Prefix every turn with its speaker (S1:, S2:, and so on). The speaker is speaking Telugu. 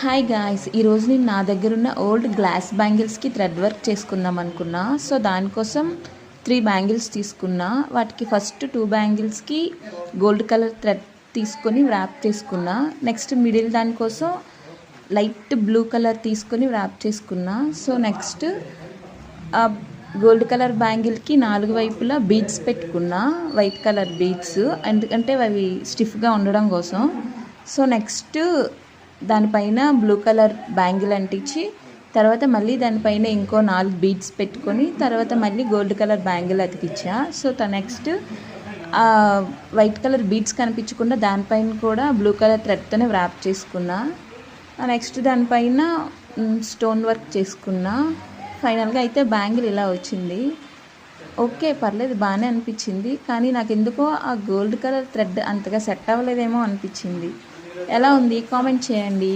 S1: హాయ్ గాయ్స్, ఈరోజు నేను నా దగ్గర ఉన్న ఓల్డ్ గ్లాస్ బ్యాంగిల్స్కి థ్రెడ్ వర్క్ చేసుకుందాం అనుకున్నా. సో దానికోసం 3 బ్యాంగిల్స్ తీసుకున్నా. వాటికి ఫస్ట్ 2 బ్యాంగిల్స్కి గోల్డ్ కలర్ థ్రెడ్ తీసుకొని వ్రాప్ చేసుకున్నా. నెక్స్ట్ మిడిల్ దానికోసం లైట్ బ్లూ కలర్ తీసుకొని వ్రాప్ చేసుకున్నా. సో నెక్స్ట్ గోల్డ్ కలర్ బ్యాంగిల్కి 4 వైపులా బీడ్స్ పెట్టుకున్నా, వైట్ కలర్ బీడ్స్, ఎందుకంటే అవి స్టిఫ్గా ఉండడం కోసం. సో నెక్స్ట్ దానిపైన బ్లూ కలర్ బ్యాంగిల్ అంటించి తర్వాత మళ్ళీ దానిపైన ఇంకో 4 బీడ్స్ పెట్టుకొని తర్వాత మళ్ళీ గోల్డ్ కలర్ బ్యాంగిల్ అతికిచ్చా. So next white colour beads కనిపించకుండా దానిపైన కూడా బ్లూ కలర్ థ్రెడ్తోనే వ్రాప్ చేసుకున్నా. నెక్స్ట్ దానిపైన స్టోన్ వర్క్ చేసుకున్నా. ఫైనల్గా అయితే బ్యాంగిల్ ఇలా వచ్చింది. ఓకే, పర్లేదు, బాగానే అనిపించింది. కానీ నాకు ఎందుకో ఆ గోల్డ్ కలర్ థ్రెడ్ అంతగా సెట్ అవ్వలేదేమో అనిపించింది. ఎలా ఉంది కామెంట్ చేయండి.